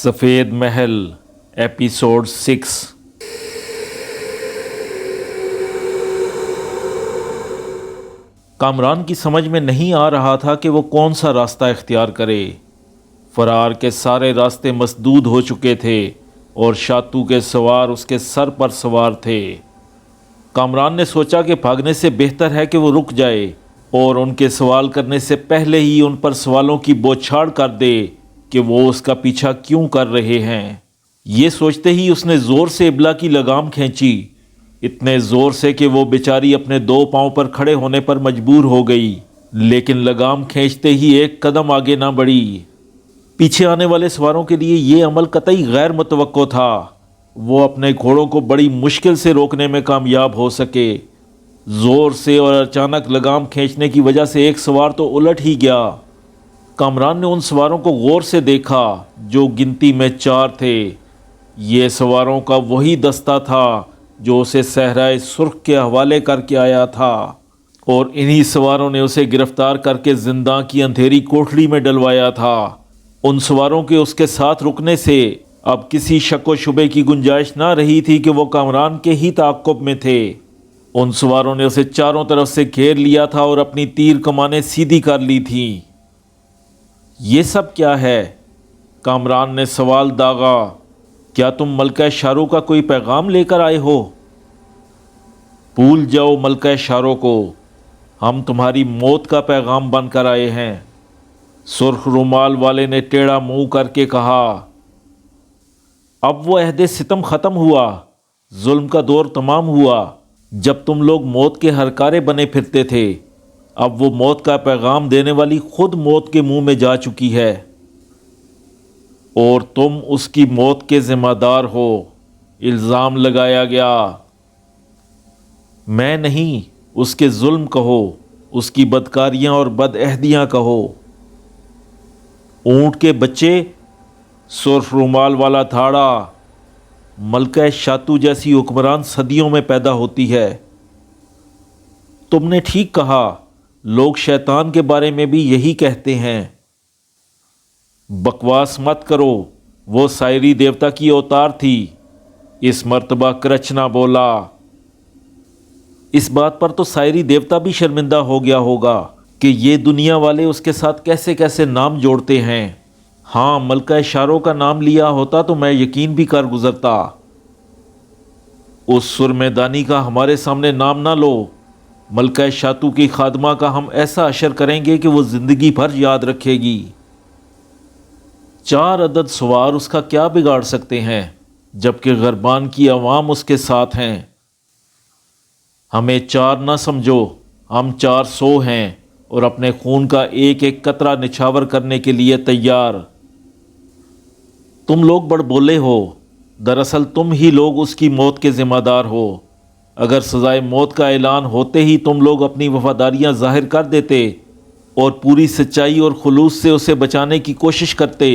سفید محل ایپیسوڈ 6۔ کامران کی سمجھ میں نہیں آ رہا تھا کہ وہ کون سا راستہ اختیار کرے۔ فرار کے سارے راستے مسدود ہو چکے تھے اور شاتو کے سوار اس کے سر پر سوار تھے۔ کامران نے سوچا کہ بھاگنے سے بہتر ہے کہ وہ رک جائے اور ان کے سوال کرنے سے پہلے ہی ان پر سوالوں کی بوچھاڑ کر دے کہ وہ اس کا پیچھا کیوں کر رہے ہیں۔ یہ سوچتے ہی اس نے زور سے ابلا کی لگام کھینچی، اتنے زور سے کہ وہ بیچاری اپنے 2 پاؤں پر کھڑے ہونے پر مجبور ہو گئی، لیکن لگام کھینچتے ہی ایک قدم آگے نہ بڑھی۔ پیچھے آنے والے سواروں کے لیے یہ عمل قطعی غیر متوقع تھا۔ وہ اپنے گھوڑوں کو بڑی مشکل سے روکنے میں کامیاب ہو سکے۔ زور سے اور اچانک لگام کھینچنے کی وجہ سے ایک سوار تو الٹ ہی گیا۔ کامران نے ان سواروں کو غور سے دیکھا جو گنتی میں 4 تھے۔ یہ سواروں کا وہی دستہ تھا جو اسے صحرائے سرخ کے حوالے کر کے آیا تھا، اور انہی سواروں نے اسے گرفتار کر کے زنداں کی اندھیری کوٹھڑی میں ڈلوایا تھا۔ ان سواروں کے اس کے ساتھ رکنے سے اب کسی شک و شبے کی گنجائش نہ رہی تھی کہ وہ کامران کے ہی تعاقب میں تھے۔ ان سواروں نے اسے چاروں طرف سے گھیر لیا تھا اور اپنی تیر کمانیں سیدھی کر لی تھیں۔ یہ سب کیا ہے؟ کامران نے سوال داغا۔ کیا تم ملکہ شارو کا کوئی پیغام لے کر آئے ہو؟ بھول جاؤ ملکہ شارو کو، ہم تمہاری موت کا پیغام بن کر آئے ہیں، سرخ رومال والے نے ٹیڑھا منہ کر کے کہا۔ اب وہ عہد ستم ختم ہوا، ظلم کا دور تمام ہوا۔ جب تم لوگ موت کے ہرکارے بنے پھرتے تھے، اب وہ موت کا پیغام دینے والی خود موت کے منہ میں جا چکی ہے، اور تم اس کی موت کے ذمہ دار ہو۔ الزام لگایا گیا۔ میں نہیں، اس کے ظلم کہو، اس کی بدکاریاں اور بدعہدیاں کہو۔ اونٹ کے بچے، سرخ رومال والا دھاڑا، ملکہ شاتو جیسی حکمران صدیوں میں پیدا ہوتی ہے۔ تم نے ٹھیک کہا، لوگ شیطان کے بارے میں بھی یہی کہتے ہیں۔ بکواس مت کرو، وہ سائری دیوتا کی اوتار تھی، اس مرتبہ کرچنا بولا۔ اس بات پر تو سائری دیوتا بھی شرمندہ ہو گیا ہوگا کہ یہ دنیا والے اس کے ساتھ کیسے کیسے نام جوڑتے ہیں۔ ہاں، ملکہ شارو کا نام لیا ہوتا تو میں یقین بھی کر گزرتا۔ اس سرمے دانی کا ہمارے سامنے نام نہ لو۔ ملکہ شاتو کی خادمہ کا ہم ایسا اشر کریں گے کہ وہ زندگی بھر یاد رکھے گی۔ 4 عدد سوار اس کا کیا بگاڑ سکتے ہیں، جبکہ غربان کی عوام اس کے ساتھ ہیں۔ ہمیں 4 نہ سمجھو، ہم 400 ہیں اور اپنے خون کا ایک ایک قطرہ نچھاور کرنے کے لیے تیار۔ تم لوگ بڑبولے ہو، دراصل تم ہی لوگ اس کی موت کے ذمہ دار ہو۔ اگر سزائے موت کا اعلان ہوتے ہی تم لوگ اپنی وفاداریاں ظاہر کر دیتے اور پوری سچائی اور خلوص سے اسے بچانے کی کوشش کرتے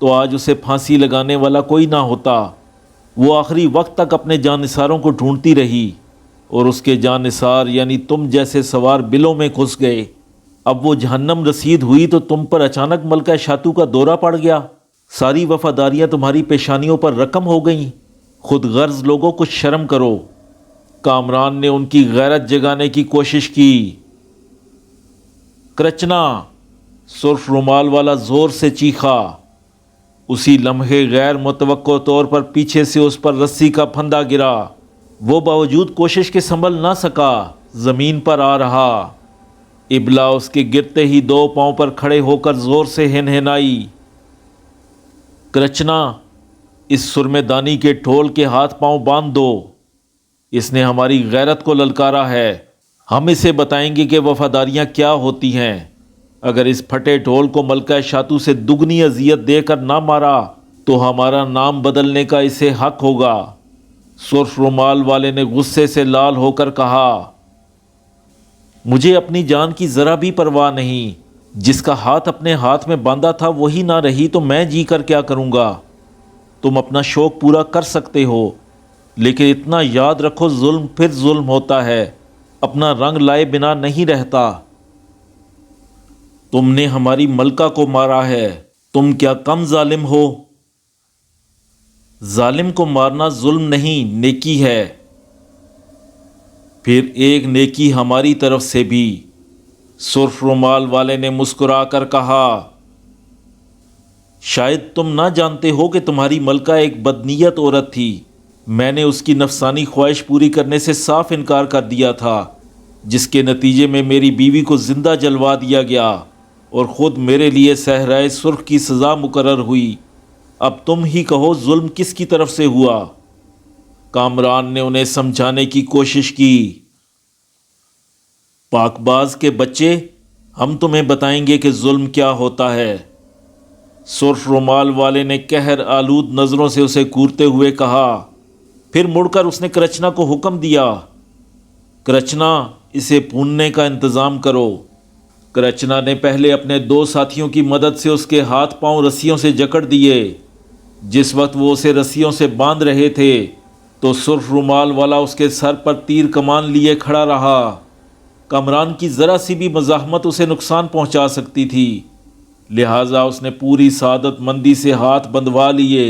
تو آج اسے پھانسی لگانے والا کوئی نہ ہوتا۔ وہ آخری وقت تک اپنے جانثاروں کو ڈھونڈتی رہی اور اس کے جانثار یعنی تم جیسے سوار بلوں میں گھس گئے۔ اب وہ جہنم رسید ہوئی تو تم پر اچانک ملکہ شاتو کا دورہ پڑ گیا، ساری وفاداریاں تمہاری پیشانیوں پر رقم ہو گئیں۔ خود غرض لوگوں کچھ شرم کرو۔ کامران نے ان کی غیرت جگانے کی کوشش کی۔ کرچنا، سرخ رومال والا زور سے چیخا۔ اسی لمحے غیر متوقع طور پر پیچھے سے اس پر رسی کا پھندا گرا۔ وہ باوجود کوشش کے سنبھل نہ سکا، زمین پر آ رہا۔ ابلا اس کے گرتے ہی 2 پاؤں پر کھڑے ہو کر زور سے ہنہنائی۔ کرچنا، اس سرمے دانی کے ڈھول کے ہاتھ پاؤں باندھ دو، اس نے ہماری غیرت کو للکارا ہے۔ ہم اسے بتائیں گے کہ وفاداریاں کیا ہوتی ہیں۔ اگر اس پھٹے ڈھول کو ملکہ شاتو سے دگنی اذیت دے کر نہ مارا تو ہمارا نام بدلنے کا اسے حق ہوگا۔ سرخ رومال والے نے غصے سے لال ہو کر کہا۔ مجھے اپنی جان کی ذرا بھی پرواہ نہیں، جس کا ہاتھ اپنے ہاتھ میں باندھا تھا وہی نہ رہی تو میں جی کر کیا کروں گا۔ تم اپنا شوق پورا کر سکتے ہو، لیکن اتنا یاد رکھو، ظلم پھر ظلم ہوتا ہے، اپنا رنگ لائے بنا نہیں رہتا۔ تم نے ہماری ملکہ کو مارا ہے، تم کیا کم ظالم ہو؟ ظالم کو مارنا ظلم نہیں، نیکی ہے۔ پھر ایک نیکی ہماری طرف سے بھی۔ سرخ رومال والے نے مسکرا کر کہا، شاید تم نہ جانتے ہو کہ تمہاری ملکہ ایک بدنیت عورت تھی۔ میں نے اس کی نفسانی خواہش پوری کرنے سے صاف انکار کر دیا تھا، جس کے نتیجے میں میری بیوی کو زندہ جلوا دیا گیا اور خود میرے لیے صحرائے سرخ کی سزا مقرر ہوئی۔ اب تم ہی کہو ظلم کس کی طرف سے ہوا؟ کامران نے انہیں سمجھانے کی کوشش کی۔ پاک باز کے بچے، ہم تمہیں بتائیں گے کہ ظلم کیا ہوتا ہے۔ سرخ رومال والے نے قہر آلود نظروں سے اسے گورتے ہوئے کہا۔ پھر مڑ کر اس نے کرچنا کو حکم دیا، کرچنا، اسے بھوننے کا انتظام کرو۔ کرچنا نے پہلے اپنے 2 ساتھیوں کی مدد سے اس کے ہاتھ پاؤں رسیوں سے جکڑ دیے۔ جس وقت وہ اسے رسیوں سے باندھ رہے تھے تو سرخ رومال والا اس کے سر پر تیر کمان لیے کھڑا رہا۔ کامران کی ذرا سی بھی مزاحمت اسے نقصان پہنچا سکتی تھی، لہٰذا اس نے پوری سعادت مندی سے ہاتھ بندھوا لیے۔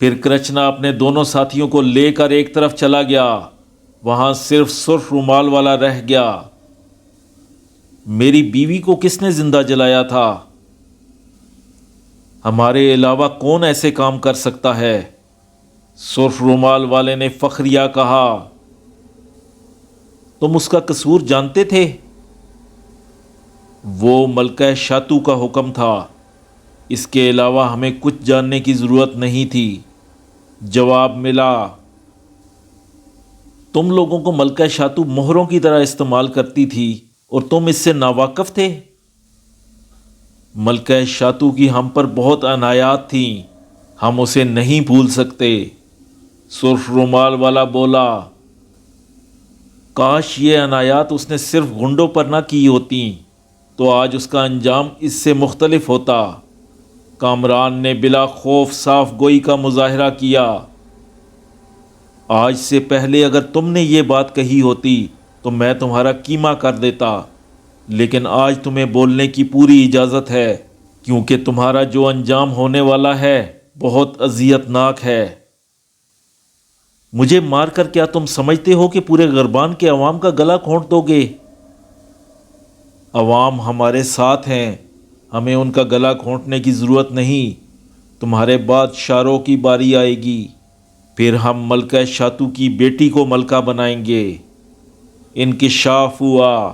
پھر کرچنا اپنے دونوں ساتھیوں کو لے کر ایک طرف چلا گیا، وہاں صرف سرخ رومال والا رہ گیا۔ میری بیوی کو کس نے زندہ جلایا تھا؟ ہمارے علاوہ کون ایسے کام کر سکتا ہے؟ سرخ رومال والے نے فخریہ کہا۔ تم اس کا قصور جانتے تھے؟ وہ ملکہ شاتو کا حکم تھا، اس کے علاوہ ہمیں کچھ جاننے کی ضرورت نہیں تھی۔ جواب ملا، تم لوگوں کو ملکہ شاتو مہروں کی طرح استعمال کرتی تھی اور تم اس سے ناواقف تھے۔ ملکہ شاتو کی ہم پر بہت عنایات تھیں، ہم اسے نہیں بھول سکتے۔ سرخ رومال والا بولا، کاش یہ عنایات اس نے صرف گنڈوں پر نہ کی ہوتی تو آج اس کا انجام اس سے مختلف ہوتا۔ کامران نے بلا خوف صاف گوئی کا مظاہرہ کیا۔ آج سے پہلے اگر تم نے یہ بات کہی ہوتی تو میں تمہارا کیما کر دیتا، لیکن آج تمہیں بولنے کی پوری اجازت ہے، کیونکہ تمہارا جو انجام ہونے والا ہے بہت اذیت ناک ہے۔ مجھے مار کر کیا تم سمجھتے ہو کہ پورے غربان کے عوام کا گلا گھونٹ دو گے؟ عوام ہمارے ساتھ ہیں، ہمیں ان کا گلا گھونٹنے کی ضرورت نہیں۔ تمہارے بعد شاروں کی باری آئے گی، پھر ہم ملکہ شاتو کی بیٹی کو ملکہ بنائیں گے۔ انکشاف ہوا۔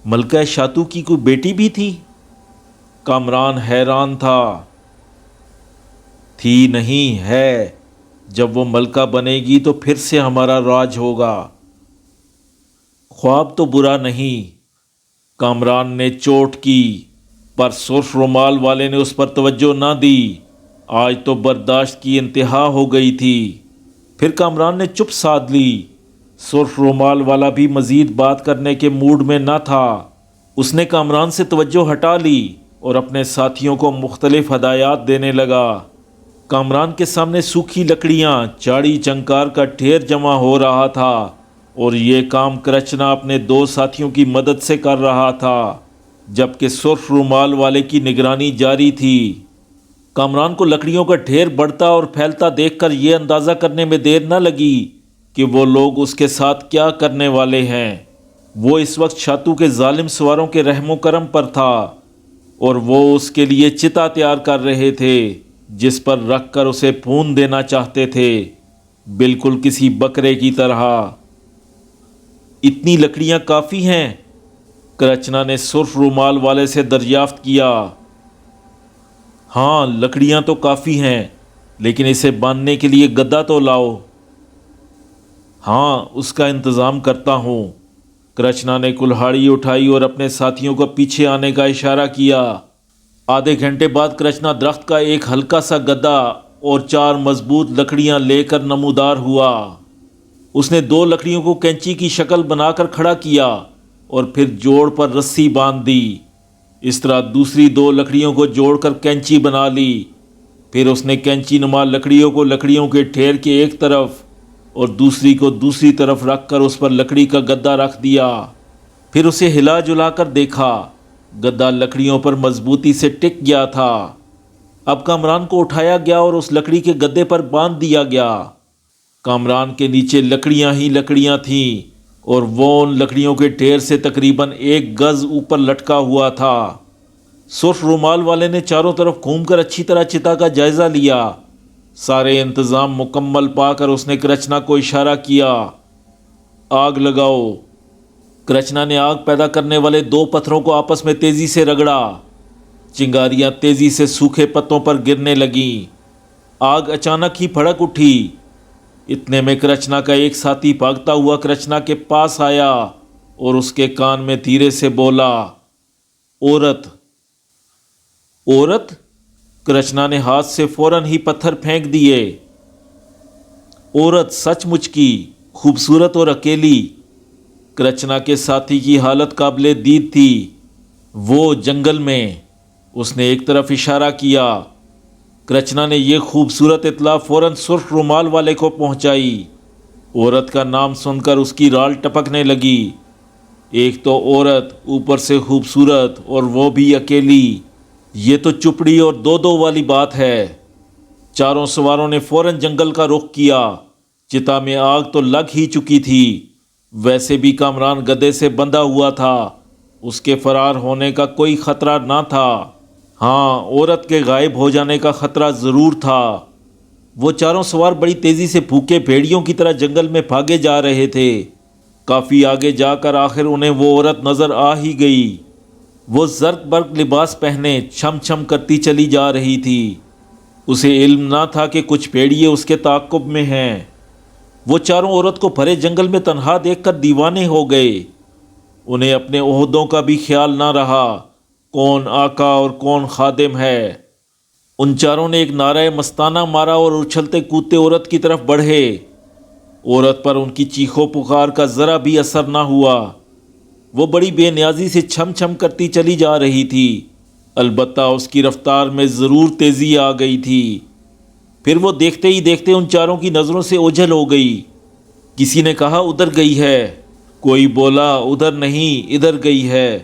ملکہ شاتو کی کوئی بیٹی بھی تھی؟ کامران حیران تھا۔ تھی نہیں، ہے۔ جب وہ ملکہ بنے گی تو پھر سے ہمارا راج ہوگا۔ خواب تو برا نہیں، کامران نے چوٹ کی، پر سرخ رومال والے نے اس پر توجہ نہ دی۔ آج تو برداشت کی انتہا ہو گئی تھی۔ پھر کامران نے چپ سادھ لی۔ سرخ رومال والا بھی مزید بات کرنے کے موڈ میں نہ تھا۔ اس نے کامران سے توجہ ہٹا لی اور اپنے ساتھیوں کو مختلف ہدایات دینے لگا۔ کامران کے سامنے سوکھی لکڑیاں، چاڑی چنکار کا ڈھیر جمع ہو رہا تھا اور یہ کام کرچنا اپنے 2 ساتھیوں کی مدد سے کر رہا تھا، جبکہ سرخ رومال والے کی نگرانی جاری تھی۔ کامران کو لکڑیوں کا ڈھیر بڑھتا اور پھیلتا دیکھ کر یہ اندازہ کرنے میں دیر نہ لگی کہ وہ لوگ اس کے ساتھ کیا کرنے والے ہیں۔ وہ اس وقت شاتو کے ظالم سواروں کے رحم و کرم پر تھا اور وہ اس کے لیے چتا تیار کر رہے تھے جس پر رکھ کر اسے بھون دینا چاہتے تھے، بالکل کسی بکرے کی طرح۔ اتنی لکڑیاں کافی ہیں؟ کرچنا نے سرخ رومال والے سے دریافت کیا۔ ہاں، لکڑیاں تو کافی ہیں، لیکن اسے باندھنے کے لیے گدا تو لاؤ۔ ہاں، اس کا انتظام کرتا ہوں۔ کرچنا نے کلہاڑی اٹھائی اور اپنے ساتھیوں کو پیچھے آنے کا اشارہ کیا۔ آدھے گھنٹے بعد کرچنا درخت کا ایک ہلکا سا گدا اور 4 مضبوط لکڑیاں لے کر نمودار ہوا۔ اس نے 2 لکڑیوں کو کینچی کی شکل بنا کر کھڑا کیا اور پھر جوڑ پر رسی باندھ دی۔ اس طرح دوسری 2 لکڑیوں کو جوڑ کر کینچی بنا لی۔ پھر اس نے کینچی نما لکڑیوں کو لکڑیوں کے ڈھیر کے ایک طرف اور دوسری کو دوسری طرف رکھ کر اس پر لکڑی کا گدا رکھ دیا۔ پھر اسے ہلا جلا کر دیکھا، گدا لکڑیوں پر مضبوطی سے ٹک گیا تھا۔ اب کامران کو اٹھایا گیا اور اس لکڑی کے گدے پر باندھ دیا گیا۔ کامران کے نیچے لکڑیاں ہی لکڑیاں تھیں اور وہ ان لکڑیوں کے ڈھیر سے تقریباً 1 گز اوپر لٹکا ہوا تھا۔ سرخ رومال والے نے چاروں طرف گھوم کر اچھی طرح چتا کا جائزہ لیا۔ سارے انتظام مکمل پا کر اس نے کرچنا کو اشارہ کیا، آگ لگاؤ۔ کرچنا نے آگ پیدا کرنے والے 2 پتھروں کو آپس میں تیزی سے رگڑا۔ چنگاریاں تیزی سے سوکھے پتوں پر گرنے لگیں۔ آگ اچانک ہی بھڑک اٹھی۔ اتنے میں کرچنا کا ایک ساتھی بھاگتا ہوا کرچنا کے پاس آیا اور اس کے کان میں دھیرے سے بولا، عورت۔ عورت؟ کرچنا نے ہاتھ سے فوراً ہی پتھر پھینک دیے۔ عورت سچ مچ کی، خوبصورت اور اکیلی۔ کرچنا کے ساتھی کی حالت قابل دید تھی۔ وہ جنگل میں۔ اس نے ایک طرف اشارہ کیا۔ کرچنا نے یہ خوبصورت اطلاع فوراً سرخ رومال والے کو پہنچائی۔ عورت کا نام سن کر اس کی رال ٹپکنے لگی۔ ایک تو عورت، اوپر سے خوبصورت، اور وہ بھی اکیلی، یہ تو چپڑی اور 2 والی بات ہے۔ چاروں سواروں نے فوراً جنگل کا رخ کیا۔ چتا میں آگ تو لگ ہی چکی تھی، ویسے بھی کامران گدے سے بندھا ہوا تھا، اس کے فرار ہونے کا کوئی خطرہ نہ تھا۔ ہاں، عورت کے غائب ہو جانے کا خطرہ ضرور تھا۔ وہ چاروں سوار بڑی تیزی سے بھوکے بھیڑیوں کی طرح جنگل میں بھاگے جا رہے تھے۔ کافی آگے جا کر آخر انہیں وہ عورت نظر آ ہی گئی۔ وہ زرق برق لباس پہنے چھم چھم کرتی چلی جا رہی تھی۔ اسے علم نہ تھا کہ کچھ بھیڑیے اس کے تعاقب میں ہیں۔ وہ چاروں عورت کو بھرے جنگل میں تنہا دیکھ کر دیوانے ہو گئے۔ انہیں اپنے عہدوں کا بھی خیال نہ رہا، کون آقا اور کون خادم ہے۔ ان چاروں نے ایک نعرہ مستانہ مارا اور اچھلتے کودتے عورت کی طرف بڑھے۔ عورت پر ان کی چیخو پکار کا ذرا بھی اثر نہ ہوا۔ وہ بڑی بے نیازی سے چھم چھم کرتی چلی جا رہی تھی، البتہ اس کی رفتار میں ضرور تیزی آ گئی تھی۔ پھر وہ دیکھتے ہی دیکھتے ان چاروں کی نظروں سے اوجھل ہو گئی۔ کسی نے کہا ادھر گئی ہے، کوئی بولا ادھر نہیں ادھر گئی ہے۔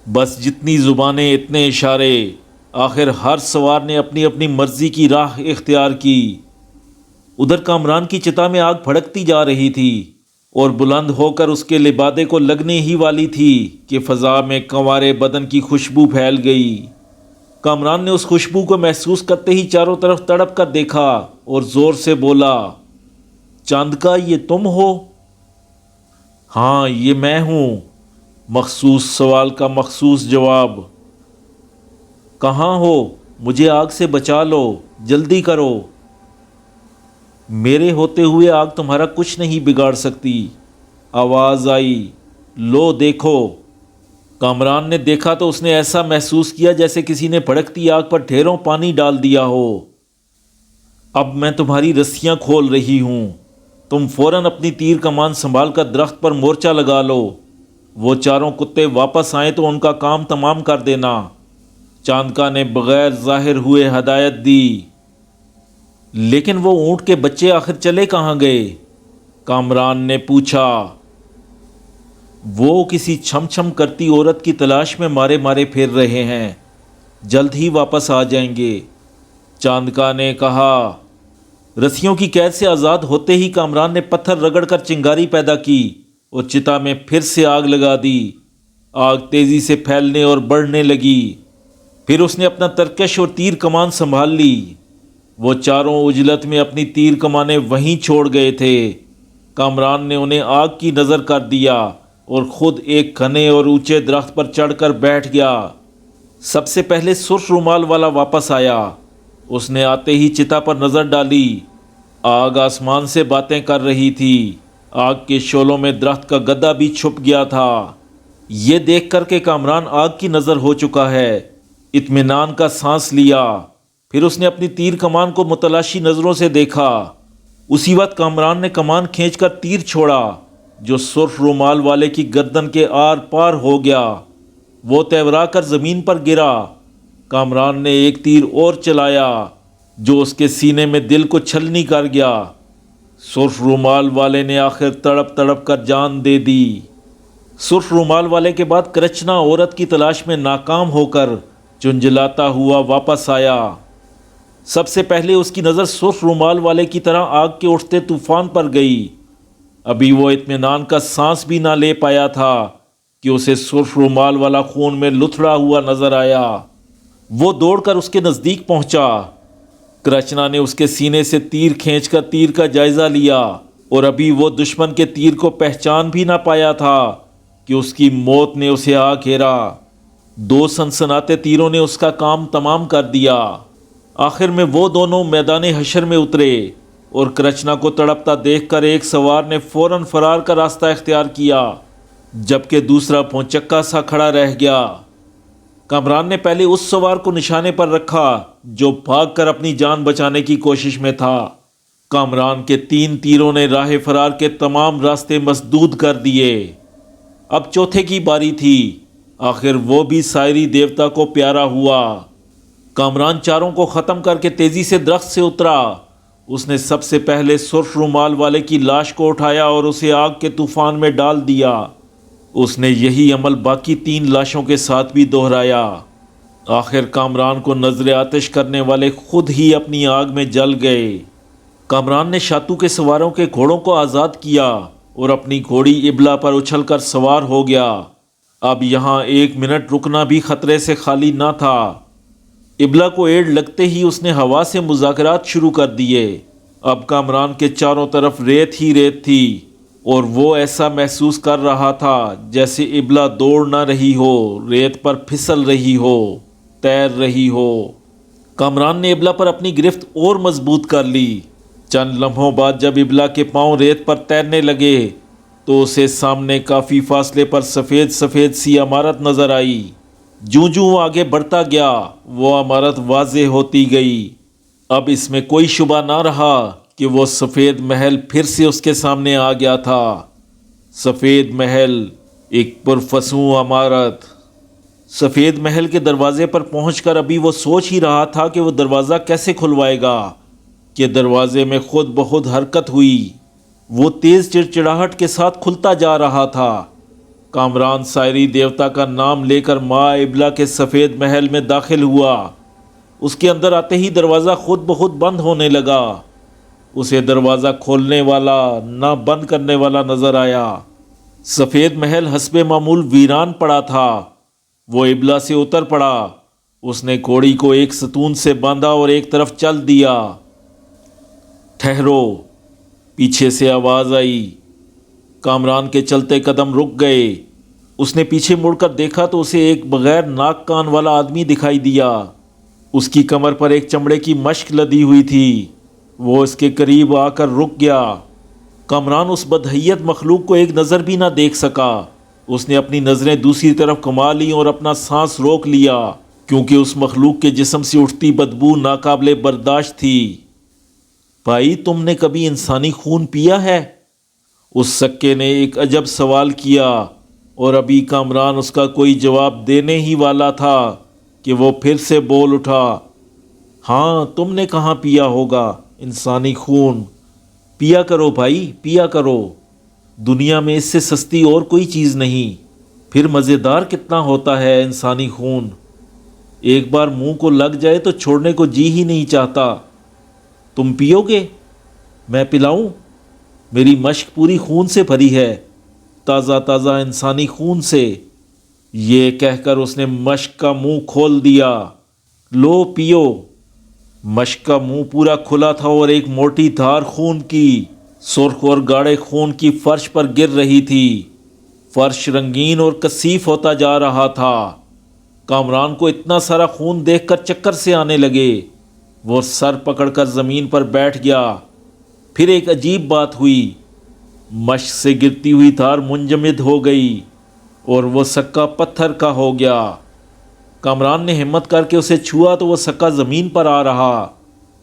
بس جتنی زبانیں اتنے اشارے۔ آخر ہر سوار نے اپنی اپنی مرضی کی راہ اختیار کی۔ ادھر کامران کی چتا میں آگ بھڑکتی جا رہی تھی اور بلند ہو کر اس کے لبادے کو لگنے ہی والی تھی کہ فضا میں کنوارے بدن کی خوشبو پھیل گئی۔ کامران نے اس خوشبو کو محسوس کرتے ہی چاروں طرف تڑپ کر دیکھا اور زور سے بولا، چاند کا یہ تم ہو؟ ہاں یہ میں ہوں۔ مخصوص سوال کا مخصوص جواب۔ کہاں ہو؟ مجھے آگ سے بچا لو، جلدی کرو۔ میرے ہوتے ہوئے آگ تمہارا کچھ نہیں بگاڑ سکتی۔ آواز آئی، لو دیکھو۔ کامران نے دیکھا تو اس نے ایسا محسوس کیا جیسے کسی نے بھڑکتی آگ پر ڈھیروں پانی ڈال دیا ہو۔ اب میں تمہاری رسیاں کھول رہی ہوں، تم فوراً اپنی تیر کمان سنبھال کر درخت پر مورچہ لگا لو۔ وہ چاروں کتے واپس آئیں تو ان کا کام تمام کر دینا۔ چاندکا نے بغیر ظاہر ہوئے ہدایت دی۔ لیکن وہ اونٹ کے بچے آخر چلے کہاں گئے؟ کامران نے پوچھا۔ وہ کسی چھم چھم کرتی عورت کی تلاش میں مارے مارے پھر رہے ہیں، جلد ہی واپس آ جائیں گے، چاندکا نے کہا۔ رسیوں کی قید سے آزاد ہوتے ہی کامران نے پتھر رگڑ کر چنگاری پیدا کی اور چتا میں پھر سے آگ لگا دی۔ آگ تیزی سے پھیلنے اور بڑھنے لگی۔ پھر اس نے اپنا ترکش اور تیر کمان سنبھال لی۔ وہ چاروں عجلت میں اپنی تیر کمانیں وہیں چھوڑ گئے تھے۔ کامران نے انہیں آگ کی نظر کر دیا اور خود ایک گھنے اور اونچے درخت پر چڑھ کر بیٹھ گیا۔ سب سے پہلے سرخ رومال والا واپس آیا۔ اس نے آتے ہی چتا پر نظر ڈالی۔ آگ آسمان سے باتیں کر رہی تھی۔ آگ کے شعلوں میں درخت کا گدا بھی چھپ گیا تھا۔ یہ دیکھ کر کہ کامران آگ کی نظر ہو چکا ہے، اطمینان کا سانس لیا۔ پھر اس نے اپنی تیر کمان کو متلاشی نظروں سے دیکھا۔ اسی وقت کامران نے کمان کھینچ کر تیر چھوڑا جو سرخ رومال والے کی گردن کے آر پار ہو گیا۔ وہ تیورا کر زمین پر گرا۔ کامران نے ایک تیر اور چلایا جو اس کے سینے میں دل کو چھلنی کر گیا۔ سرخ رومال والے نے آخر تڑپ تڑپ کر جان دے دی۔ سرخ رومال والے کے بعد کرچنا عورت کی تلاش میں ناکام ہو کر چنجلاتا ہوا واپس آیا۔ سب سے پہلے اس کی نظر سرخ رومال والے کی طرح آگ کے اٹھتے طوفان پر گئی۔ ابھی وہ اطمینان کا سانس بھی نہ لے پایا تھا کہ اسے سرخ رومال والا خون میں لتھڑا ہوا نظر آیا۔ وہ دوڑ کر اس کے نزدیک پہنچا۔ کرچنا نے اس کے سینے سے تیر کھینچ کر تیر کا جائزہ لیا، اور ابھی وہ دشمن کے تیر کو پہچان بھی نہ پایا تھا کہ اس کی موت نے اسے آ گھیرا۔ 2 سنسناتے تیروں نے اس کا کام تمام کر دیا۔ آخر میں وہ دونوں میدان حشر میں اترے، اور کرچنا کو تڑپتا دیکھ کر ایک سوار نے فوراً فرار کا راستہ اختیار کیا، جبکہ دوسرا پونچکا سا کھڑا رہ گیا۔ کامران نے پہلے اس سوار کو نشانے پر رکھا جو بھاگ کر اپنی جان بچانے کی کوشش میں تھا۔ کامران کے 3 تیروں نے راہ فرار کے تمام راستے مسدود کر دیے۔ اب چوتھے کی باری تھی۔ آخر وہ بھی سائری دیوتا کو پیارا ہوا۔ کامران چاروں کو ختم کر کے تیزی سے درخت سے اترا۔ اس نے سب سے پہلے سرخ رومال والے کی لاش کو اٹھایا اور اسے آگ کے طوفان میں ڈال دیا۔ اس نے یہی عمل باقی 3 لاشوں کے ساتھ بھی دہرایا۔ آخر کامران کو نظر آتش کرنے والے خود ہی اپنی آگ میں جل گئے۔ کامران نے شاتو کے سواروں کے گھوڑوں کو آزاد کیا اور اپنی گھوڑی ابلا پر اچھل کر سوار ہو گیا۔ اب یہاں 1 منٹ رکنا بھی خطرے سے خالی نہ تھا۔ ابلا کو ایڑ لگتے ہی اس نے ہوا سے مذاکرات شروع کر دیے۔ اب کامران کے چاروں طرف ریت ہی ریت تھی، اور وہ ایسا محسوس کر رہا تھا جیسے ابلا دوڑ نہ رہی ہو، ریت پر پھسل رہی ہو، تیر رہی ہو۔ کامران نے ابلا پر اپنی گرفت اور مضبوط کر لی۔ چند لمحوں بعد جب ابلا کے پاؤں ریت پر تیرنے لگے تو اسے سامنے کافی فاصلے پر سفید سفید سی عمارت نظر آئی۔ جوں جوں آگے بڑھتا گیا وہ عمارت واضح ہوتی گئی۔ اب اس میں کوئی شبہ نہ رہا کہ وہ سفید محل پھر سے اس کے سامنے آ گیا تھا۔ سفید محل، ایک پرفسوں عمارت۔ سفید محل کے دروازے پر پہنچ کر ابھی وہ سوچ ہی رہا تھا کہ وہ دروازہ کیسے کھلوائے گا کہ دروازے میں خود بخود حرکت ہوئی۔ وہ تیز چڑچڑاہٹ کے ساتھ کھلتا جا رہا تھا۔ کامران سائری دیوتا کا نام لے کر ماں ابلا کے سفید محل میں داخل ہوا۔ اس کے اندر آتے ہی دروازہ خود بخود بند ہونے لگا۔ اسے دروازہ کھولنے والا نہ بند کرنے والا نظر آیا۔ سفید محل حسب معمول ویران پڑا تھا۔ وہ ابلا سے اتر پڑا۔ اس نے گھوڑی کو ایک ستون سے باندھا اور ایک طرف چل دیا۔ ٹھہرو، پیچھے سے آواز آئی۔ کامران کے چلتے قدم رک گئے۔ اس نے پیچھے مڑ کر دیکھا تو اسے ایک بغیر ناک کان والا آدمی دکھائی دیا۔ اس کی کمر پر ایک چمڑے کی مشک لدی ہوئی تھی۔ وہ اس کے قریب آ کر رک گیا۔ کامران اس بدحیت مخلوق کو ایک نظر بھی نہ دیکھ سکا۔ اس نے اپنی نظریں دوسری طرف کما لیں اور اپنا سانس روک لیا، کیونکہ اس مخلوق کے جسم سے اٹھتی بدبو ناقابل برداشت تھی۔ بھائی، تم نے کبھی انسانی خون پیا ہے؟ اس سکے نے ایک عجب سوال کیا، اور ابھی کامران اس کا کوئی جواب دینے ہی والا تھا کہ وہ پھر سے بول اٹھا، ہاں، تم نے کہاں پیا ہوگا انسانی خون؟ پیا کرو بھائی، پیا کرو۔ دنیا میں اس سے سستی اور کوئی چیز نہیں۔ پھر مزیدار کتنا ہوتا ہے انسانی خون۔ ایک بار منہ کو لگ جائے تو چھوڑنے کو جی ہی نہیں چاہتا۔ تم پیو گے؟ میں پلاؤں؟ میری مشک پوری خون سے بھری ہے، تازہ تازہ انسانی خون سے۔ یہ کہہ کر اس نے مشک کا منہ کھول دیا۔ لو پیو۔ مشک کا منہ پورا کھلا تھا اور ایک موٹی دھار خون کی، سرخ اور گاڑھے خون کی فرش پر گر رہی تھی۔ فرش رنگین اور کثیف ہوتا جا رہا تھا۔ کامران کو اتنا سارا خون دیکھ کر چکر سے آنے لگے۔ وہ سر پکڑ کر زمین پر بیٹھ گیا۔ پھر ایک عجیب بات ہوئی۔ مشک سے گرتی ہوئی دھار منجمد ہو گئی اور وہ سکہ پتھر کا ہو گیا۔ کامران نے ہمت کر کے اسے چھوا تو وہ سکہ زمین پر آ رہا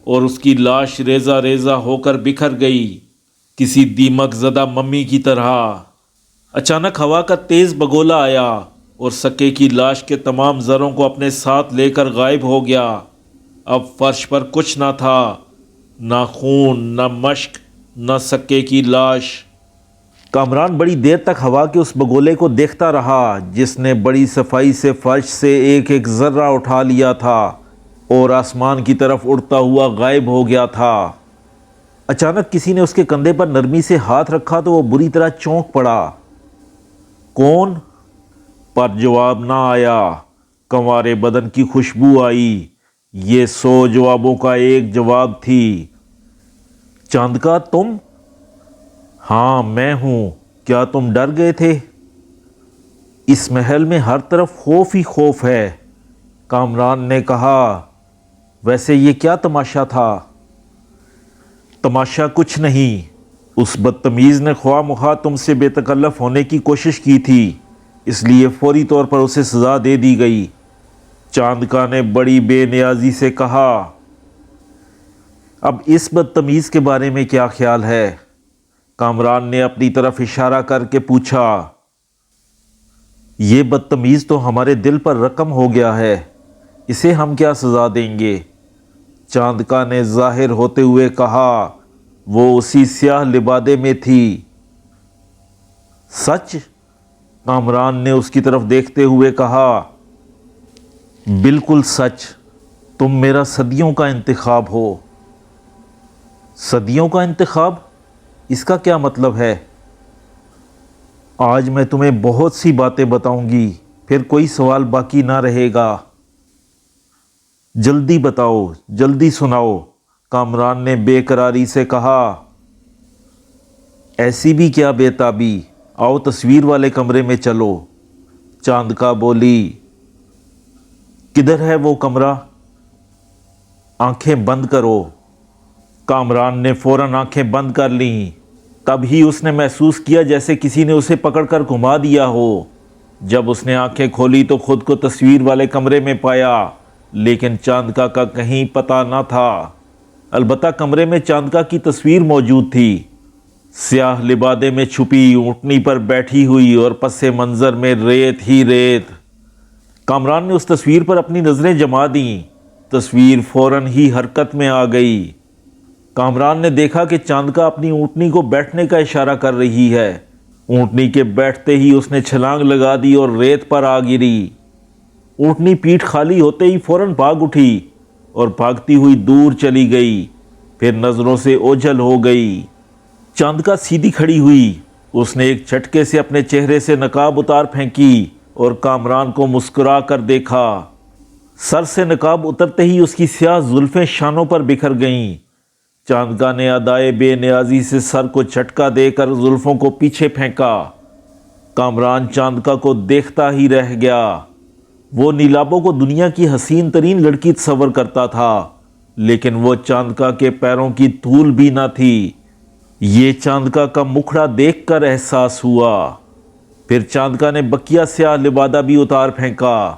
اور اس کی لاش ریزہ ریزہ ہو کر بکھر گئی، کسی دیمک زدہ ممی کی طرح۔ اچانک ہوا کا تیز بگولا آیا اور سکے کی لاش کے تمام زروں کو اپنے ساتھ لے کر غائب ہو گیا۔ اب فرش پر کچھ نہ تھا، نہ خون، نہ مشک، نہ سکے کی لاش۔ کامران بڑی دیر تک ہوا کے اس بگولے کو دیکھتا رہا جس نے بڑی صفائی سے فرش سے ایک ایک ذرہ اٹھا لیا تھا۔ اور آسمان کی طرف اڑتا ہوا غائب ہو گیا تھا۔ اچانک کسی نے اس کے کندھے پر نرمی سے ہاتھ رکھا تو وہ بری طرح چونک پڑا۔ کون؟ پر جواب نہ آیا۔ کنوارے بدن کی خوشبو آئی۔ یہ 100 جوابوں کا ایک جواب تھی۔ چاند کا تم؟ ہاں میں ہوں۔ کیا تم ڈر گئے تھے؟ اس محل میں ہر طرف خوف ہی خوف ہے، کامران نے کہا۔ ویسے یہ کیا تماشا تھا؟ تماشا کچھ نہیں، اس بدتمیز نے خواہ مخواہ تم سے بے تکلف ہونے کی کوشش کی تھی، اس لیے فوری طور پر اسے سزا دے دی گئی۔ چاندکا نے بڑی بے نیازی سے کہا۔ اب اس بدتمیز کے بارے میں کیا خیال ہے؟ کامران نے اپنی طرف اشارہ کر کے پوچھا۔ یہ بدتمیز تو ہمارے دل پر رقم ہو گیا ہے، اسے ہم کیا سزا دیں گے؟ چاندکا نے ظاہر ہوتے ہوئے کہا۔ وہ اسی سیاہ لبادے میں تھی۔ سچ؟ کامران نے اس کی طرف دیکھتے ہوئے کہا۔ بالکل سچ، تم میرا صدیوں کا انتخاب ہو۔ صدیوں کا انتخاب؟ اس کا کیا مطلب ہے؟ آج میں تمہیں بہت سی باتیں بتاؤں گی، پھر کوئی سوال باقی نہ رہے گا۔ جلدی بتاؤ، جلدی سناؤ، کامران نے بے قراری سے کہا۔ ایسی بھی کیا بے تابی، آؤ تصویر والے کمرے میں چلو، چاندکا بولی۔ کدھر ہے وہ کمرہ؟ آنکھیں بند کرو۔ کامران نے فوراً آنکھیں بند کر لیں۔ تب ہی اس نے محسوس کیا جیسے کسی نے اسے پکڑ کر گھما دیا ہو۔ جب اس نے آنکھیں کھولی تو خود کو تصویر والے کمرے میں پایا، لیکن چاندکا کا کہیں پتہ نہ تھا۔ البتہ کمرے میں چاندکا کی تصویر موجود تھی، سیاہ لبادے میں چھپی، اونٹنی پر بیٹھی ہوئی، اور پس منظر میں ریت ہی ریت۔ کامران نے اس تصویر پر اپنی نظریں جما دیں۔ تصویر فوراً ہی حرکت میں آ گئی۔ کامران نے دیکھا کہ چاندکا اپنی اونٹنی کو بیٹھنے کا اشارہ کر رہی ہے۔ اونٹنی کے بیٹھتے ہی اس نے چھلانگ لگا دی اور ریت پر آ گری۔ اونٹنی پیٹھ خالی ہوتے ہی فوراً بھاگ اٹھی اور بھاگتی ہوئی دور چلی گئی، پھر نظروں سے اوجھل ہو گئی۔ چاندکا سیدھی کھڑی ہوئی۔ اس نے ایک جھٹکے سے اپنے چہرے سے نقاب اتار پھینکی اور کامران کو مسکرا کر دیکھا۔ سر سے نقاب اترتے ہی اس کی سیاہ زلفیں شانوں پر بکھر گئیں۔ چاندکا نے ادائے بے نیازی سے سر کو جھٹکا دے کر زلفوں کو پیچھے پھینکا۔ کامران چاندکا کو دیکھتا ہی رہ گیا۔ وہ نیلابوں کو دنیا کی حسین ترین لڑکی تصور کرتا تھا، لیکن وہ چاندکا کے پیروں کی دھول بھی نہ تھی۔ یہ چاندکا کا مکھڑا دیکھ کر احساس ہوا۔ پھر چاندکا نے بکیا سیاہ لبادہ بھی اتار پھینکا۔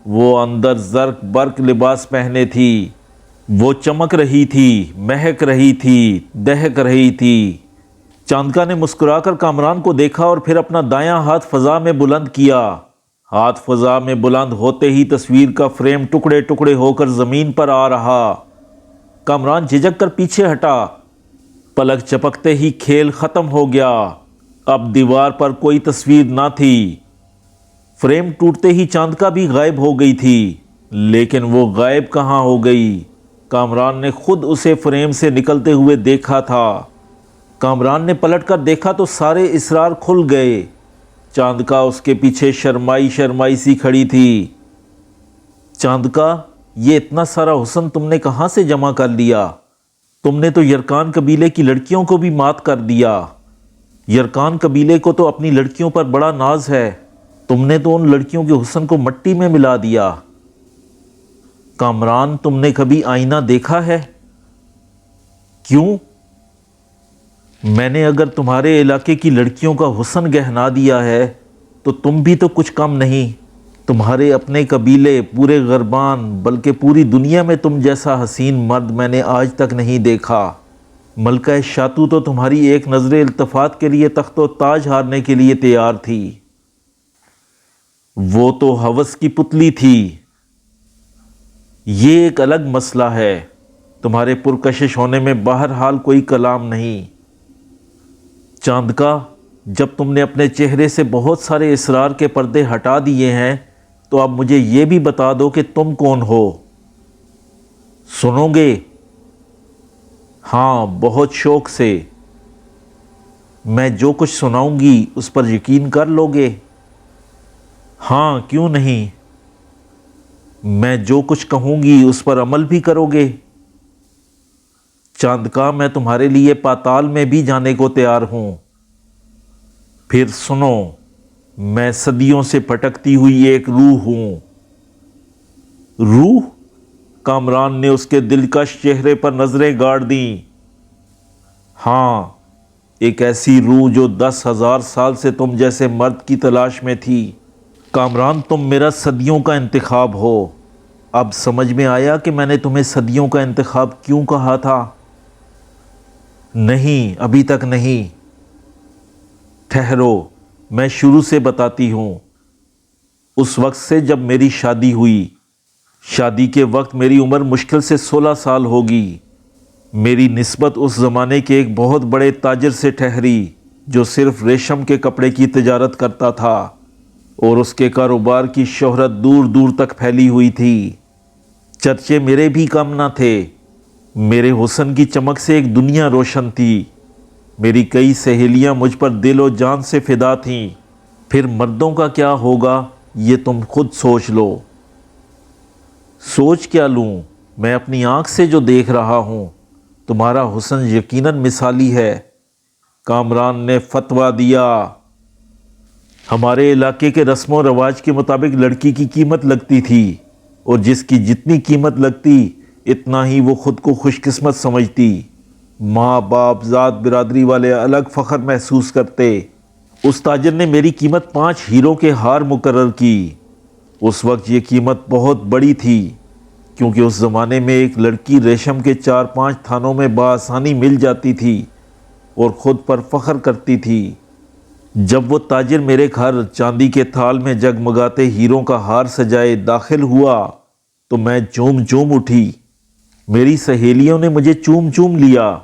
وہ اندر زرق برق لباس پہنے تھی۔ وہ چمک رہی تھی، مہک رہی تھی، دہک رہی تھی۔ چاندکا نے مسکرا کر کامران کو دیکھا اور پھر اپنا دایاں ہاتھ فضا میں بلند کیا۔ ہاتھ فضا میں بلند ہوتے ہی تصویر کا فریم ٹکڑے ٹکڑے ہو کر زمین پر آ رہا۔ کامران جھجک کر پیچھے ہٹا۔ پلک چپکتے ہی کھیل ختم ہو گیا۔ اب دیوار پر کوئی تصویر نہ تھی۔ فریم ٹوٹتے ہی چاندکا بھی غائب ہو گئی تھی، لیکن وہ غائب کہاں ہو گئی؟ کامران نے خود اسے فریم سے نکلتے ہوئے دیکھا تھا۔ کامران نے پلٹ کر دیکھا تو سارے اسرار کھل گئے۔ چاندکا اس کے پیچھے شرمائی شرمائی سی کھڑی تھی۔ چاندکا، یہ اتنا سارا حسن تم نے کہاں سے جمع کر لیا؟ تم نے تو یرکان قبیلے کی لڑکیوں کو بھی مات کر دیا۔ یرکان قبیلے کو تو اپنی لڑکیوں پر بڑا ناز ہے، تم نے تو ان لڑکیوں کے حسن کو مٹی میں ملا دیا۔ کامران، تم نے کبھی آئینہ دیکھا ہے؟ کیوں؟ میں نے اگر تمہارے علاقے کی لڑکیوں کا حسن گہنا دیا ہے تو تم بھی تو کچھ کم نہیں۔ تمہارے اپنے قبیلے، پورے غربان، بلکہ پوری دنیا میں تم جیسا حسین مرد میں نے آج تک نہیں دیکھا۔ ملکہ شاتو تو تمہاری ایک نظر التفات کے لیے تخت و تاج ہارنے کے لیے تیار تھی۔ وہ تو ہوس کی پتلی تھی۔ یہ ایک الگ مسئلہ ہے، تمہارے پرکشش ہونے میں بہرحال کوئی کلام نہیں۔ چاندکا، جب تم نے اپنے چہرے سے بہت سارے اسرار کے پردے ہٹا دیے ہیں تو اب مجھے یہ بھی بتا دو کہ تم کون ہو۔ سنو گے؟ ہاں، بہت شوق سے۔ میں جو کچھ سناؤں گی اس پر یقین کر لو گے؟ ہاں، کیوں نہیں۔ میں جو کچھ کہوں گی اس پر عمل بھی کرو گے؟ چاند کا میں تمہارے لیے پاتال میں بھی جانے کو تیار ہوں۔ پھر سنو، میں صدیوں سے بھٹکتی ہوئی ایک روح ہوں۔ روح؟ کامران نے اس کے دلکش چہرے پر نظریں گاڑ دیں۔ ہاں، ایک ایسی روح جو 10,000 سال سے تم جیسے مرد کی تلاش میں تھی۔ کامران، تم میرا صدیوں کا انتخاب ہو۔ اب سمجھ میں آیا کہ میں نے تمہیں صدیوں کا انتخاب کیوں کہا تھا؟ نہیں، ابھی تک نہیں۔ ٹھہرو، میں شروع سے بتاتی ہوں۔ اس وقت سے جب میری شادی ہوئی، شادی کے وقت میری عمر مشکل سے 16 سال ہوگی۔ میری نسبت اس زمانے کے ایک بہت بڑے تاجر سے ٹھہری جو صرف ریشم کے کپڑے کی تجارت کرتا تھا، اور اس کے کاروبار کی شہرت دور دور تک پھیلی ہوئی تھی۔ چرچے میرے بھی کم نہ تھے۔ میرے حسن کی چمک سے ایک دنیا روشن تھی۔ میری کئی سہیلیاں مجھ پر دل و جان سے فدا تھیں۔ پھر مردوں کا کیا ہوگا یہ تم خود سوچ لو۔ سوچ کیا لوں؟ میں اپنی آنکھ سے جو دیکھ رہا ہوں، تمہارا حسن یقیناً مثالی ہے۔ کامران نے فتویٰ دیا۔ ہمارے علاقے کے رسم و رواج کے مطابق لڑکی کی قیمت لگتی تھی، اور جس کی جتنی قیمت لگتی اتنا ہی وہ خود کو خوش قسمت سمجھتی۔ ماں باپ ذات برادری والے الگ فخر محسوس کرتے۔ اس تاجر نے میری قیمت 5 ہیروں کے ہار مقرر کی۔ اس وقت یہ قیمت بہت بڑی تھی، کیونکہ اس زمانے میں ایک لڑکی ریشم کے 4-5 تھانوں میں بآسانی مل جاتی تھی اور خود پر فخر کرتی تھی۔ جب وہ تاجر میرے گھر چاندی کے تھال میں جگمگاتے ہیروں کا ہار سجائے داخل ہوا تو میں چوم چوم اٹھی۔ میری سہیلیوں نے مجھے چوم چوم لیا۔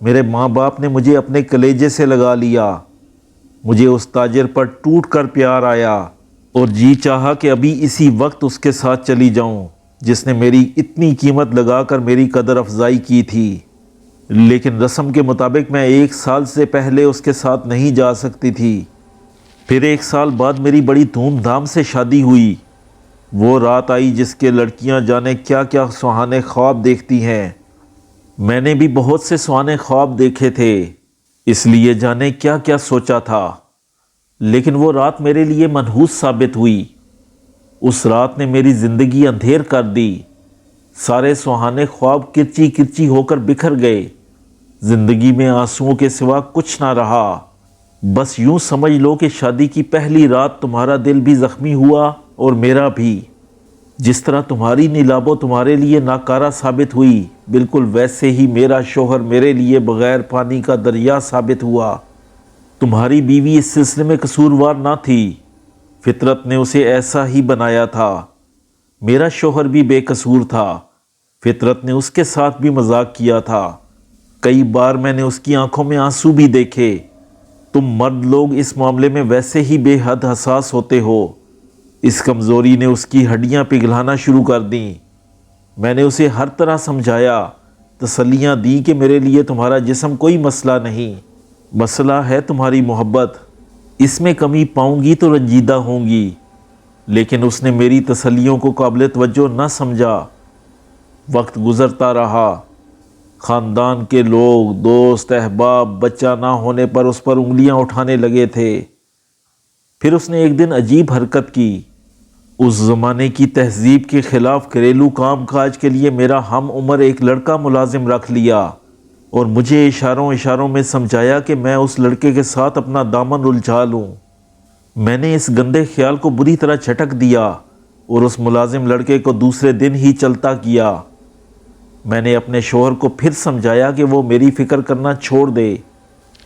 میرے ماں باپ نے مجھے اپنے کلیجے سے لگا لیا۔ مجھے اس تاجر پر ٹوٹ کر پیار آیا، اور جی چاہا کہ ابھی اسی وقت اس کے ساتھ چلی جاؤں جس نے میری اتنی قیمت لگا کر میری قدر افزائی کی تھی۔ لیکن رسم کے مطابق میں 1 سال سے پہلے اس کے ساتھ نہیں جا سکتی تھی۔ پھر 1 سال بعد میری بڑی دھوم دھام سے شادی ہوئی۔ وہ رات آئی جس کے لڑکیاں جانے کیا کیا سہانے خواب دیکھتی ہیں۔ میں نے بھی بہت سے سہانے خواب دیکھے تھے، اس لیے جانے کیا کیا سوچا تھا، لیکن وہ رات میرے لیے منحوس ثابت ہوئی۔ اس رات نے میری زندگی اندھیر کر دی۔ سارے سہانے خواب کرچی کرچی ہو کر بکھر گئے۔ زندگی میں آنسوؤں کے سوا کچھ نہ رہا۔ بس یوں سمجھ لو کہ شادی کی پہلی رات تمہارا دل بھی زخمی ہوا اور میرا بھی۔ جس طرح تمہاری نیلابو تمہارے لیے ناکارہ ثابت ہوئی، بالکل ویسے ہی میرا شوہر میرے لیے بغیر پانی کا دریا ثابت ہوا۔ تمہاری بیوی اس سلسلے میں قصوروار نہ تھی، فطرت نے اسے ایسا ہی بنایا تھا۔ میرا شوہر بھی بے قصور تھا، فطرت نے اس کے ساتھ بھی مذاق کیا تھا۔ کئی بار میں نے اس کی آنکھوں میں آنسو بھی دیکھے۔ تم مرد لوگ اس معاملے میں ویسے ہی بے حد حساس ہوتے ہو۔ اس کمزوری نے اس کی ہڈیاں پگھلانا شروع کر دیں۔ میں نے اسے ہر طرح سمجھایا، تسلیاں دیں کہ میرے لیے تمہارا جسم کوئی مسئلہ نہیں، مسئلہ ہے تمہاری محبت، اس میں کمی پاؤں گی تو رنجیدہ ہوں گی۔ لیکن اس نے میری تسلیوں کو قابل توجہ نہ سمجھا۔ وقت گزرتا رہا۔ خاندان کے لوگ، دوست، احباب بچہ نہ ہونے پر اس پر انگلیاں اٹھانے لگے تھے۔ پھر اس نے ایک دن عجیب حرکت کی۔ اس زمانے کی تہذیب کے خلاف گھریلو کام کاج کے لیے میرا ہم عمر ایک لڑکا ملازم رکھ لیا، اور مجھے اشاروں میں سمجھایا کہ میں اس لڑکے کے ساتھ اپنا دامن الجھا لوں۔ میں نے اس گندے خیال کو بری طرح جھٹک دیا اور اس ملازم لڑکے کو دوسرے دن ہی چلتا کیا۔ میں نے اپنے شوہر کو پھر سمجھایا کہ وہ میری فکر کرنا چھوڑ دے،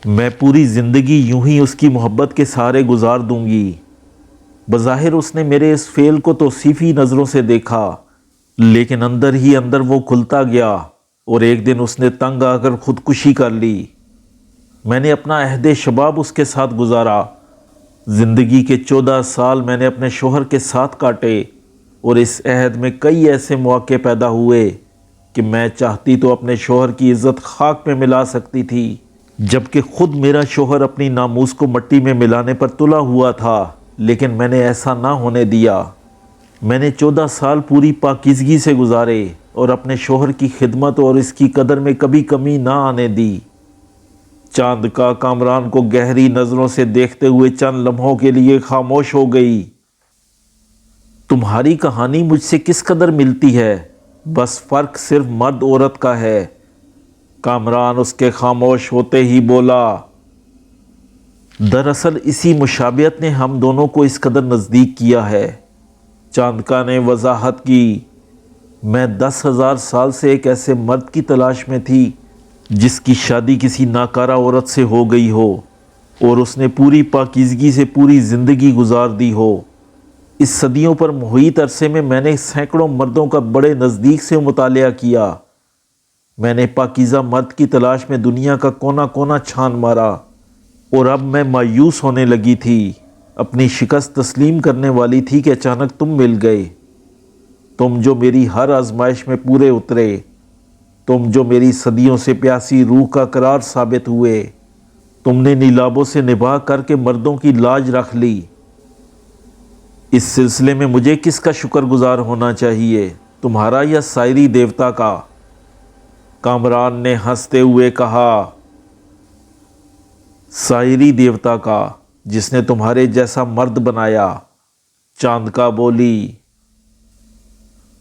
میں پوری زندگی یوں ہی اس کی محبت کے سہارے گزار دوں گی۔ بظاہر اس نے میرے اس فعل کو توصیفی نظروں سے دیکھا، لیکن اندر ہی اندر وہ کھلتا گیا، اور ایک دن اس نے تنگ آ کر خودکشی کر لی۔ میں نے اپنا عہد شباب اس کے ساتھ گزارا۔ زندگی کے 14 سال میں نے اپنے شوہر کے ساتھ کاٹے، اور اس عہد میں کئی ایسے مواقع پیدا ہوئے کہ میں چاہتی تو اپنے شوہر کی عزت خاک میں ملا سکتی تھی، جبکہ خود میرا شوہر اپنی ناموس کو مٹی میں ملانے پر تلا ہوا تھا، لیکن میں نے ایسا نہ ہونے دیا۔ میں نے 14 سال پوری پاکیزگی سے گزارے اور اپنے شوہر کی خدمت اور اس کی قدر میں کبھی کمی نہ آنے دی۔ چاند کا کامران کو گہری نظروں سے دیکھتے ہوئے چند لمحوں کے لیے خاموش ہو گئی۔ تمہاری کہانی مجھ سے کس قدر ملتی ہے، بس فرق صرف مرد عورت کا ہے۔ کامران اس کے خاموش ہوتے ہی بولا، دراصل اسی مشابہت نے ہم دونوں کو اس قدر نزدیک کیا ہے۔ چاندکا نے وضاحت کی، میں 10,000 سال سے ایک ایسے مرد کی تلاش میں تھی جس کی شادی کسی ناکارہ عورت سے ہو گئی ہو اور اس نے پوری پاکیزگی سے پوری زندگی گزار دی ہو۔ اس صدیوں پر محیط عرصے میں نے سینکڑوں مردوں کا بڑے نزدیک سے مطالعہ کیا۔ میں نے پاکیزہ مرد کی تلاش میں دنیا کا کونا کونا چھان مارا، اور اب میں مایوس ہونے لگی تھی، اپنی شکست تسلیم کرنے والی تھی کہ اچانک تم مل گئے۔ تم جو میری ہر آزمائش میں پورے اترے، تم جو میری صدیوں سے پیاسی روح کا قرار ثابت ہوئے، تم نے نیلابوں سے نباہ کر کے مردوں کی لاج رکھ لی۔ اس سلسلے میں مجھے کس کا شکر گزار ہونا چاہیے، تمہارا یا سائری دیوتا کا؟ کامران نے ہنستے ہوئے کہا، سائری دیوتا کا، جس نے تمہارے جیسا مرد بنایا۔ چاندکا بولی،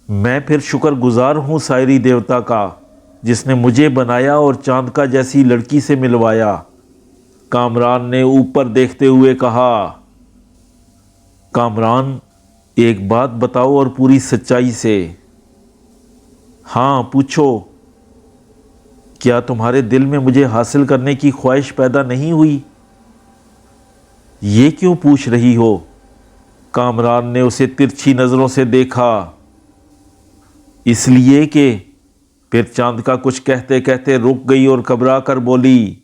میں پھر شکر گزار ہوں سائری دیوتا کا جس نے مجھے بنایا اور چاندکا جیسی لڑکی سے ملوایا۔ کامران نے اوپر دیکھتے ہوئے کہا، کامران ایک بات بتاؤ اور پوری سچائی سے۔ ہاں پوچھو۔ کیا تمہارے دل میں مجھے حاصل کرنے کی خواہش پیدا نہیں ہوئی؟ یہ کیوں پوچھ رہی ہو؟ کامران نے اسے ترچھی نظروں سے دیکھا۔ اس لیے کہ پھر چاندکا کچھ کہتے کہتے رک گئی اور گھبرا کر بولی،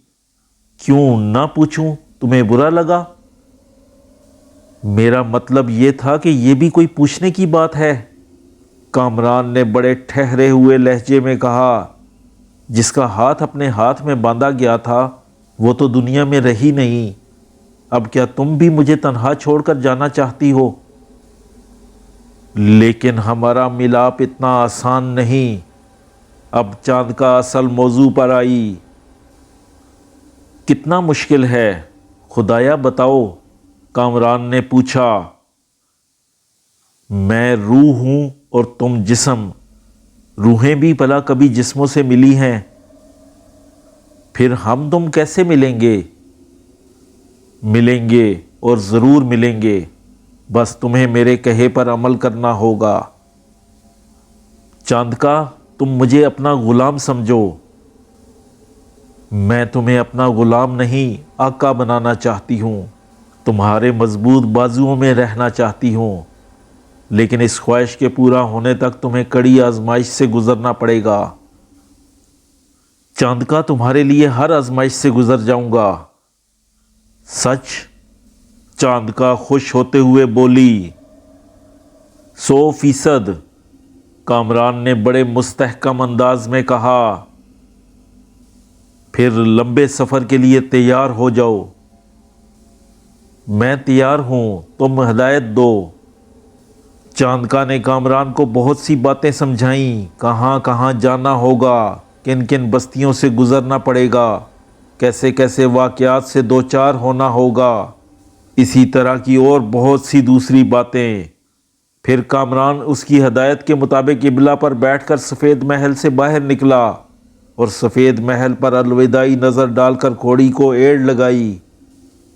کیوں نہ پوچھوں، تمہیں برا لگا؟ میرا مطلب یہ تھا کہ یہ بھی کوئی پوچھنے کی بات ہے؟ کامران نے بڑے ٹھہرے ہوئے لہجے میں کہا، جس کا ہاتھ اپنے ہاتھ میں باندھا گیا تھا وہ تو دنیا میں رہی نہیں، اب کیا تم بھی مجھے تنہا چھوڑ کر جانا چاہتی ہو؟ لیکن ہمارا ملاپ اتنا آسان نہیں۔ اب چاند کا اصل موضوع پر آئی۔ کتنا مشکل ہے، خدایا بتاؤ، کامران نے پوچھا۔ میں روح ہوں اور تم جسم، روحیں بھی بھلا کبھی جسموں سے ملی ہیں؟ پھر ہم تم کیسے ملیں گے؟ ملیں گے اور ضرور ملیں گے، بس تمہیں میرے کہے پر عمل کرنا ہوگا۔ چاندکا، تم مجھے اپنا غلام سمجھو۔ میں تمہیں اپنا غلام نہیں، آقا بنانا چاہتی ہوں، تمہارے مضبوط بازوؤں میں رہنا چاہتی ہوں، لیکن اس خواہش کے پورا ہونے تک تمہیں کڑی آزمائش سے گزرنا پڑے گا۔ چاندکا، تمہارے لیے ہر آزمائش سے گزر جاؤں گا۔ سچ؟ چاندکا خوش ہوتے ہوئے بولی، 100%۔ کامران نے بڑے مستحکم انداز میں کہا، پھر لمبے سفر کے لیے تیار ہو جاؤ۔ میں تیار ہوں، تم ہدایت دو۔ چاندکا نے کامران کو بہت سی باتیں سمجھائیں، کہاں کہاں جانا ہوگا، کن کن بستیوں سے گزرنا پڑے گا، کیسے کیسے واقعات سے دوچار ہونا ہوگا، اسی طرح کی اور بہت سی دوسری باتیں۔ پھر کامران اس کی ہدایت کے مطابق ابلا پر بیٹھ کر سفید محل سے باہر نکلا اور سفید محل پر الوداعی نظر ڈال کر گھوڑی کو ایڑ لگائی۔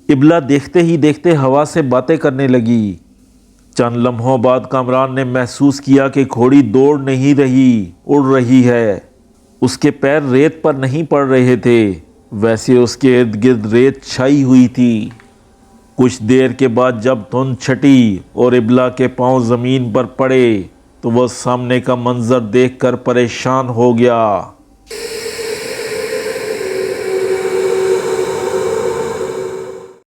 ابلا دیکھتے ہی دیکھتے ہوا سے باتیں کرنے لگی۔ چند لمحوں بعد کامران نے محسوس کیا کہ گھوڑی دوڑ نہیں رہی، اڑ رہی ہے۔ اس کے پیر ریت پر نہیں پڑ رہے تھے، ویسے اس کے ارد گرد ریت چھائی ہوئی تھی۔ کچھ دیر کے بعد جب دھند چھٹی اور ابلا کے پاؤں زمین پر پڑے تو وہ سامنے کا منظر دیکھ کر پریشان ہو گیا۔